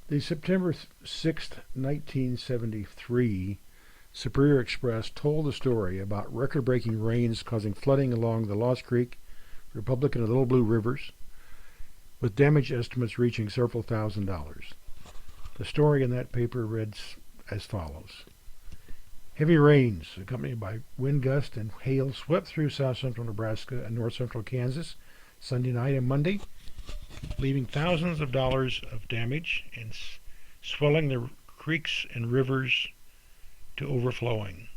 The September 6th, 1973 Superior Express told the story about record-breaking rains causing flooding along the Lost Creek, Republican, and Little Blue rivers, with damage estimates reaching several $1,000s. The story in that paper read as follows. Heavy rains, accompanied by wind gusts and hail, swept through south-central Nebraska and north-central Kansas Sunday night and Monday, leaving thousands of dollars of damage and swelling the creeks and rivers to overflowing.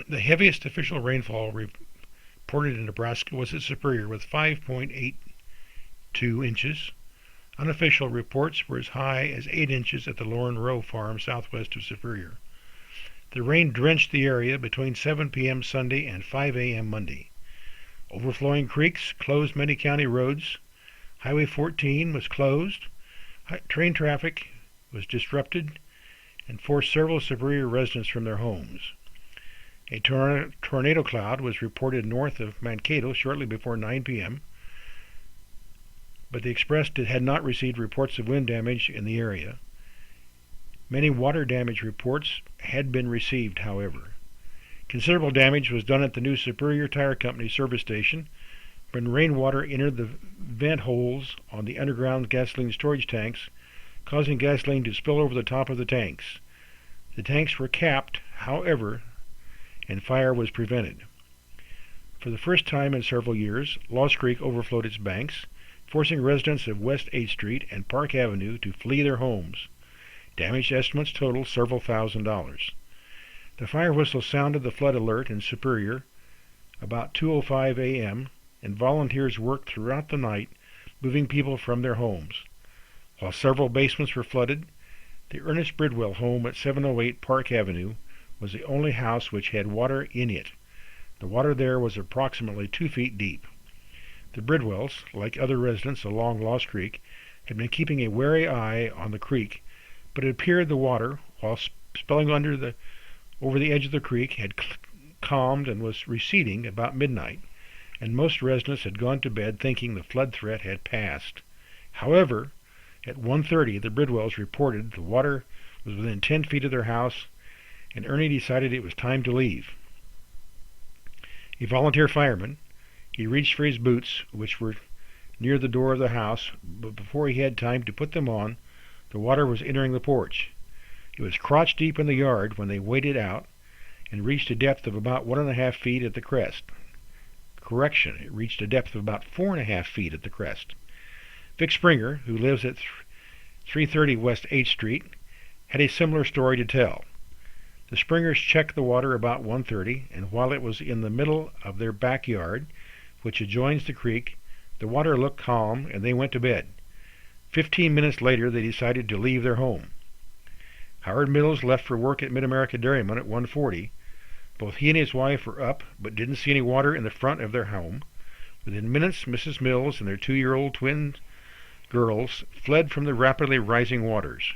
The heaviest official rainfall reported in Nebraska was at Superior with 5.82 inches. Unofficial reports were as high as 8 inches at the Lauren Rowe Farm southwest of Superior. The rain drenched the area between 7 p.m. Sunday and 5 a.m. Monday. Overflowing creeks closed many county roads. Highway 14 was closed. Train traffic was disrupted and forced several Superior residents from their homes. A tornado cloud was reported north of Mankato shortly before 9 p.m., but the Express had not received reports of wind damage in the area. Many water damage reports had been received, however. Considerable damage was done at the new Superior Tire Company service station when rainwater entered the vent holes on the underground gasoline storage tanks, causing gasoline to spill over the top of the tanks. The tanks were capped, however, and fire was prevented. For the first time in several years, Lost Creek overflowed its banks, forcing residents of West 8th Street and Park Avenue to flee their homes. Damage estimates total several $1,000s. The fire whistle sounded the flood alert in Superior about 2:05 a.m., and volunteers worked throughout the night, moving people from their homes. While several basements were flooded, the Ernest Bridwell home at 708 Park Avenue was the only house which had water in it. The water there was approximately 2 feet deep. The Bridwells, like other residents along Lost Creek, had been keeping a wary eye on the creek, but it appeared the water, while spilling over the edge of the creek, had calmed and was receding about midnight, and most residents had gone to bed thinking the flood threat had passed. However, at 1:30 the Bridwells reported the water was within 10 feet of their house, and Ernie decided it was time to leave. A volunteer fireman, he reached for his boots, which were near the door of the house, but before he had time to put them on, the water was entering the porch. It was crotch deep in the yard when they waded out and reached a depth of about 1.5 feet at the crest. Correction, it reached a depth of about 4.5 feet at the crest. Vic Springer, who lives at 330 West 8th Street, had a similar story to tell. The Springers checked the water about 1:30, and while it was in the middle of their backyard, which adjoins the creek, the water looked calm, and they went to bed. 15 minutes later, they decided to leave their home. Howard Mills left for work at Mid-America Dairyman at 1:40. Both he and his wife were up, but didn't see any water in the front of their home. Within minutes, Mrs. Mills and their 2-year-old twin girls fled from the rapidly rising waters.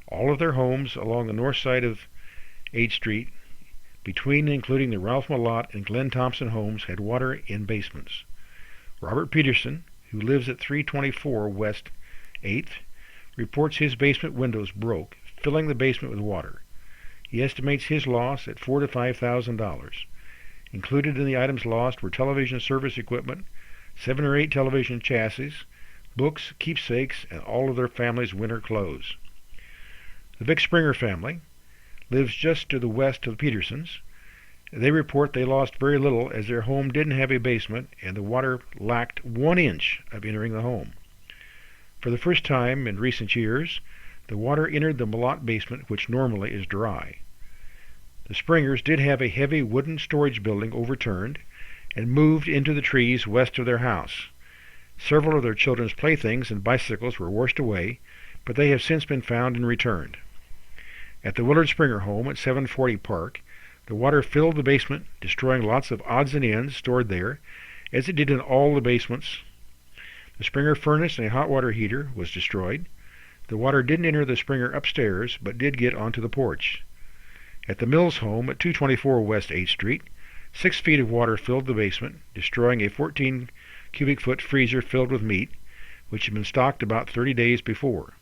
All of their homes along the north side of 8th Street, between and including the Ralph Malott and Glenn Thompson homes, had water in basements. Robert Peterson, who lives at 324 West 8th, reports his basement windows broke, filling the basement with water. He estimates his loss at $4,000 to $5,000. Included in the items lost were television service equipment, 7 or 8 television chassis, books, keepsakes, and all of their family's winter clothes. The Vic Springer family lives just to the west of the Petersons. They report they lost very little as their home didn't have a basement and the water lacked 1 inch of entering the home. For the first time in recent years, the water entered the Malott basement, which normally is dry. The Springers did have a heavy wooden storage building overturned and moved into the trees west of their house. Several of their children's playthings and bicycles were washed away, but they have since been found and returned. At the Willard Springer home at 740 Park, the water filled the basement, destroying lots of odds and ends stored there, as it did in all the basements. The Springer furnace and a hot water heater was destroyed. The water didn't enter the Springer upstairs, but did get onto the porch. At the Mills home at 224 West 8th Street, 6 feet of water filled the basement, destroying a 14 cubic foot freezer filled with meat, which had been stocked about 30 days before.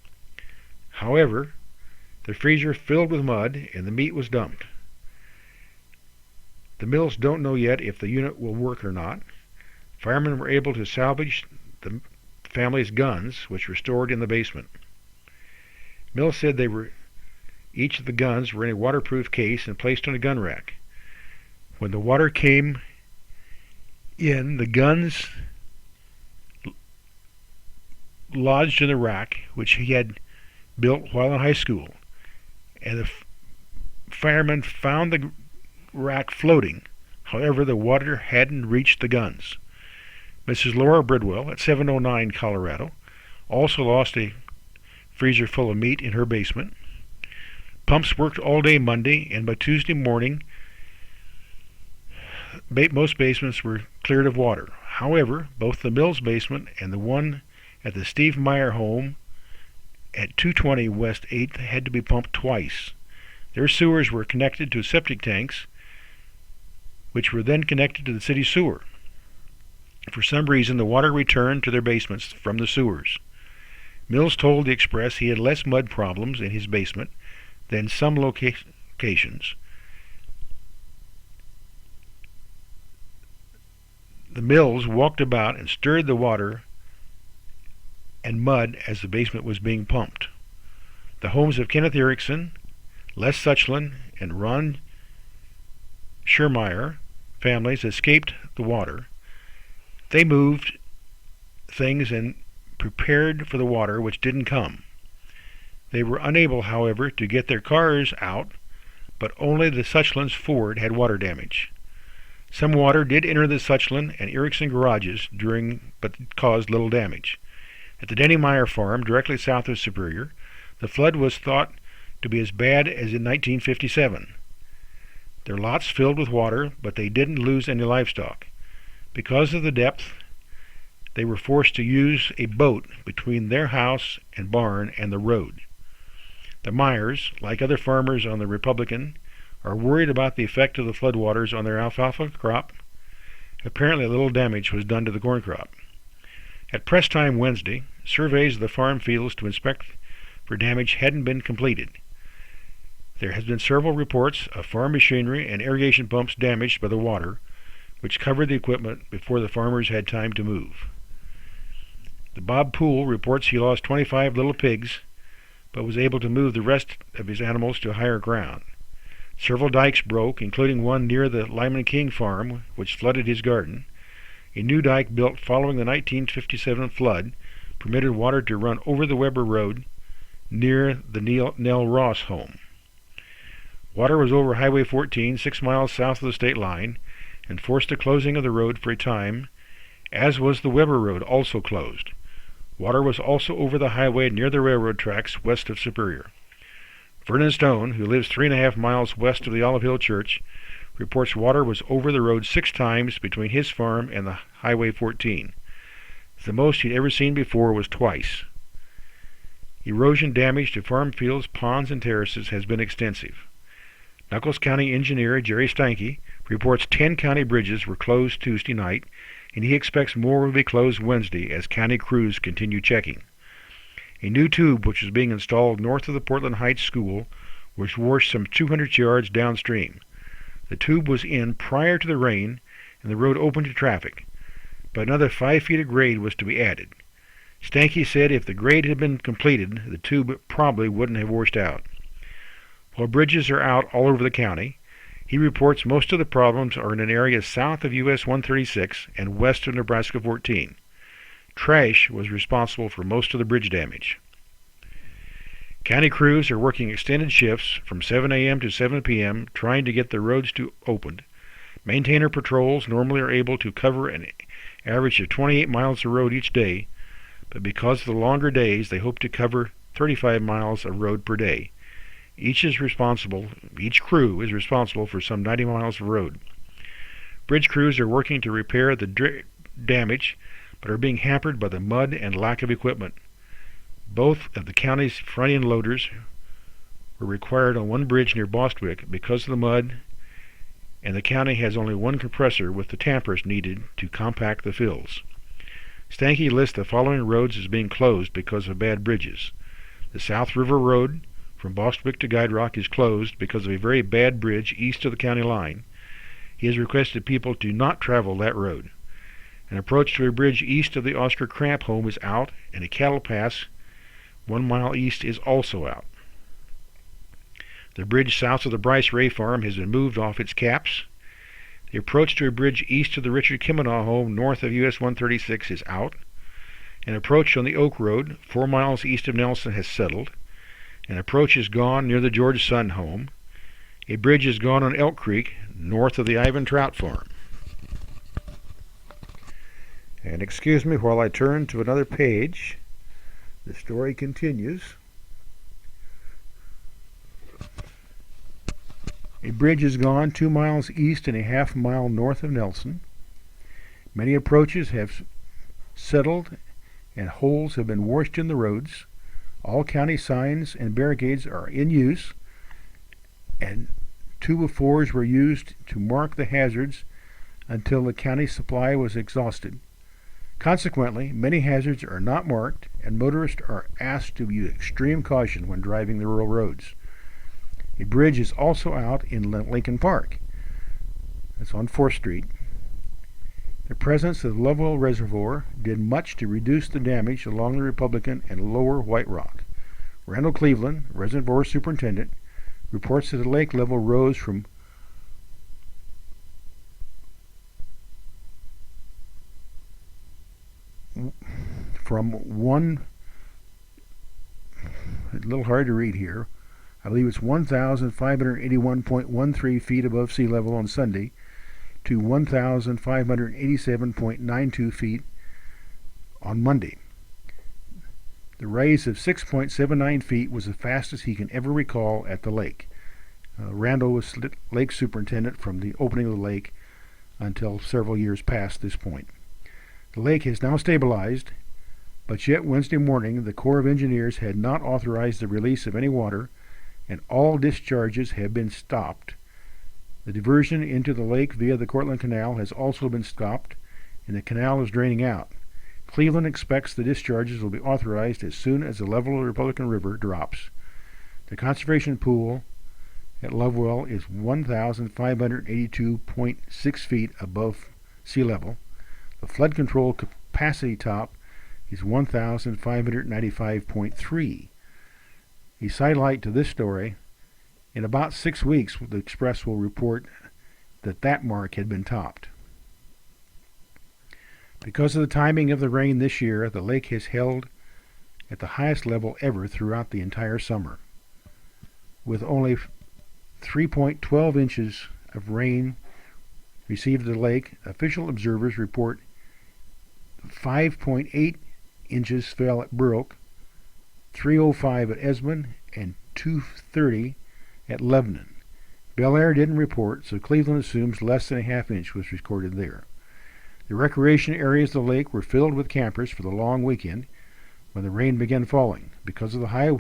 However, the freezer filled with mud and the meat was dumped. The mills don't know yet if the unit will work or not. Firemen were able to salvage the family's guns, which were stored in the basement. Mills said each of the guns were in a waterproof case and placed on a gun rack. When the water came in, the guns lodged in the rack, which he had built while in high school, and the firemen found the rack floating. However, the water hadn't reached the guns. Mrs. Laura Bridwell at 709 Colorado also lost a freezer full of meat in her basement. Pumps worked all day Monday, and by Tuesday morning, most basements were cleared of water. However, both the Mills basement and the one at the Steve Meyer home at 220 West 8th had to be pumped twice. Their sewers were connected to septic tanks, which were then connected to the city sewer. For some reason, the water returned to their basements from the sewers. Mills told the Express he had less mud problems in his basement than some locations. The Mills walked about and stirred the water and mud as the basement was being pumped. The homes of Kenneth Erickson, Les Suchlin, and Ron Schermeyer families escaped the water. They moved things and prepared for the water, which didn't come. They were unable, however, to get their cars out, but only the Suchlins' Ford had water damage. Some water did enter the Suchlin and Erickson garages but caused little damage. At the Denny Meyer farm, directly south of Superior, the flood was thought to be as bad as in 1957. Their lots filled with water, but they didn't lose any livestock. Because of the depth, they were forced to use a boat between their house and barn and the road. The Meyers, like other farmers on the Republican, are worried about the effect of the floodwaters on their alfalfa crop. Apparently little damage was done to the corn crop. At press time Wednesday, surveys of the farm fields to inspect for damage hadn't been completed. There has been several reports of farm machinery and irrigation pumps damaged by the water, which covered the equipment before the farmers had time to move. The Bob Poole reports he lost 25 little pigs, but was able to move the rest of his animals to higher ground. Several dikes broke, including one near the Lyman King farm, which flooded his garden. A new dike built following the 1957 flood permitted water to run over the Weber Road near the Nell Ross home. Water was over Highway 14, 6 miles south of the state line, and forced the closing of the road for a time, as was the Weber Road, also closed. Water was also over the highway near the railroad tracks west of Superior. Vernon Stone, who lives 3.5 miles west of the Olive Hill Church, reports water was over the road 6 times between his farm and the Highway 14. The most he'd ever seen before was twice. Erosion damage to farm fields, ponds, and terraces has been extensive. Nuckolls County engineer Jerry Steinke reports 10 county bridges were closed Tuesday night, and he expects more will be closed Wednesday as county crews continue checking. A new tube which is being installed north of the Portland Heights School was washed some 200 yards downstream. The tube was in prior to the rain, and the road open to traffic, but another 5 feet of grade was to be added. Steinke said if the grade had been completed, the tube probably wouldn't have washed out. While bridges are out all over the county, he reports most of the problems are in an area south of US 136 and west of Nebraska 14. Trash was responsible for most of the bridge damage. County crews are working extended shifts from 7 a.m. to 7 p.m. trying to get the roads opened. Maintainer patrols normally are able to cover an average of 28 miles of road each day, but because of the longer days, they hope to cover 35 miles of road per day. Each crew is responsible for some 90 miles of road. Bridge crews are working to repair the damage, but are being hampered by the mud and lack of equipment. Both of the county's front-end loaders were required on one bridge near Bostwick because of the mud, and the county has only one compressor with the tampers needed to compact the fills. Steinke lists the following roads as being closed because of bad bridges: The South River Road from Bostwick to Guide Rock is closed because of a very bad bridge east of the county line. He has requested people to not travel that road. An approach to a bridge east of the Oscar Cramp home is out, and a cattle pass 1 mile east is also out. The bridge south of the Bryce Ray farm has been moved off its caps. The approach to a bridge east of the Richard Kimmenaugh home north of US 136 is out. An approach on the Oak Road 4 miles east of Nelson has settled. An approach is gone near the George Sun home. A bridge is gone on Elk Creek north of the Ivan Trout farm. And excuse me while I turn to another page. The story continues. A bridge is gone 2 miles east and a half mile north of Nelson. Many approaches have settled and holes have been washed in the roads. All county signs and barricades are in use, and 2x4s were used to mark the hazards until the county supply was exhausted. Consequently, many hazards are not marked, and motorists are asked to use extreme caution when driving the rural roads. A bridge is also out in Lincoln Park. That's on 4th Street. The presence of the Lovewell Reservoir did much to reduce the damage along the Republican and Lower White Rock. Randall Cleveland, reservoir superintendent, reports that the lake level rose from one, a little hard to read here, I believe it's 1,581.13 feet above sea level on Sunday to 1,587.92 feet on Monday. The rise of 6.79 feet was the fastest he can ever recall at the lake. Randall was lake superintendent from the opening of the lake until several years past this point. The lake has now stabilized, but yet Wednesday morning the Corps of Engineers had not authorized the release of any water, and all discharges have been stopped. The diversion into the lake via the Cortland Canal has also been stopped, and the canal is draining out. Cleveland expects the discharges will be authorized as soon as the level of the Republican River drops. The conservation pool at Lovewell is 1,582.6 feet above sea level. The flood control capacity top is 1,595.3. A sidelight to this story, in about 6 weeks the Express will report that that mark had been topped. Because of the timing of the rain this year, the lake has held at the highest level ever throughout the entire summer. With only 3.12 inches of rain received at the lake, official observers report 5.8 inches fell at Burrock, 305 at Esmond, and 230 at Lebanon. Bel Air didn't report, so Cleveland assumes less than a half inch was recorded there. The recreation areas of the lake were filled with campers for the long weekend when the rain began falling. Because of the high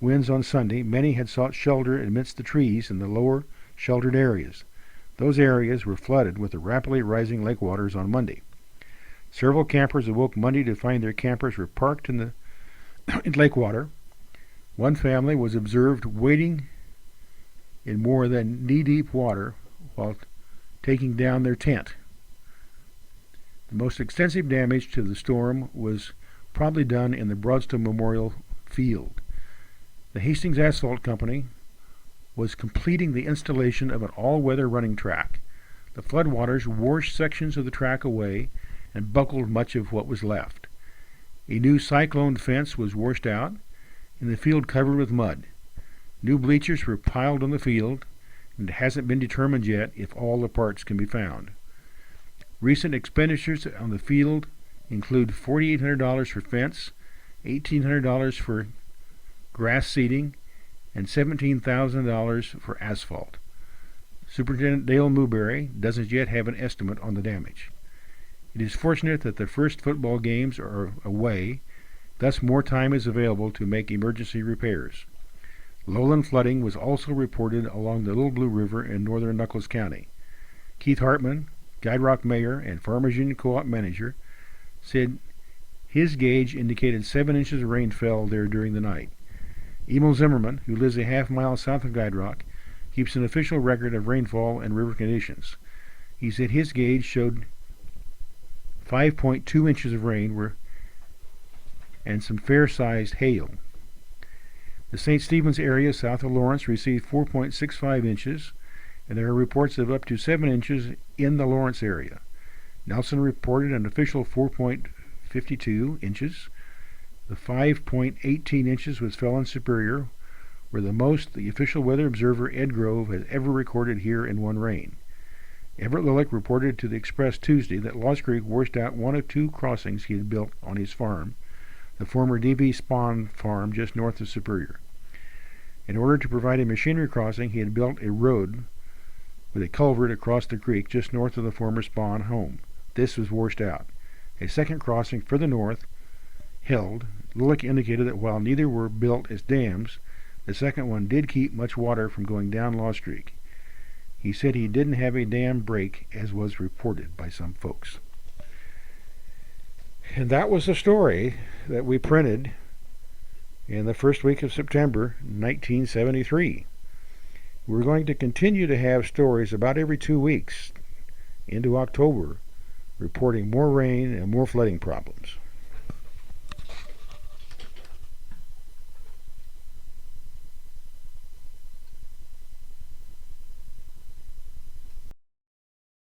winds on Sunday, many had sought shelter amidst the trees in the lower sheltered areas. Those areas were flooded with the rapidly rising lake waters on Monday. Several campers awoke Monday to find their campers were parked in lake water. One family was observed wading in more than knee-deep water while taking down their tent. The most extensive damage to the storm was probably done in the Broadstone Memorial Field. The Hastings Asphalt Company was completing the installation of an all-weather running track. The floodwaters washed sections of the track away and buckled much of what was left. A new cyclone fence was washed out, and the field covered with mud. New bleachers were piled on the field, and it hasn't been determined yet if all the parts can be found. Recent expenditures on the field include $4,800 for fence, $1,800 for grass seeding, and $17,000 for asphalt. Superintendent Dale Newberry doesn't yet have an estimate on the damage. It is fortunate that the first football games are away, thus more time is available to make emergency repairs. Lowland flooding was also reported along the Little Blue River in northern Nuckolls County. Keith Hartman, Guide Rock mayor and Farmers Union Co-op manager, said his gauge indicated 7 inches of rain fell there during the night. Emil Zimmerman, who lives a half-mile south of Guide Rock, keeps an official record of rainfall and river conditions. He said his gauge showed 5.2 inches of rain and some fair-sized hail. The St. Stephen's area south of Lawrence received 4.65 inches, and there are reports of up to 7 inches in the Lawrence area. Nelson reported an official 4.52 inches. The 5.18 inches was fell in Superior, where the most the official weather observer Ed Grove has ever recorded here in one rain. Everett Lillick reported to the Express Tuesday that Lost Creek washed out one of 2 crossings he had built on his farm, the former D.B. Spawn farm just north of Superior. In order to provide a machinery crossing, he had built a road with a culvert across the creek just north of the former Spawn home. This was washed out. A second crossing further north held. Lillick indicated that while neither were built as dams, the second one did keep much water from going down Lost Creek. He said he didn't have a dam break, as was reported by some folks. And that was the story that we printed in the first week of September 1973. We're going to continue to have stories about every 2 weeks into October, reporting more rain and more flooding problems.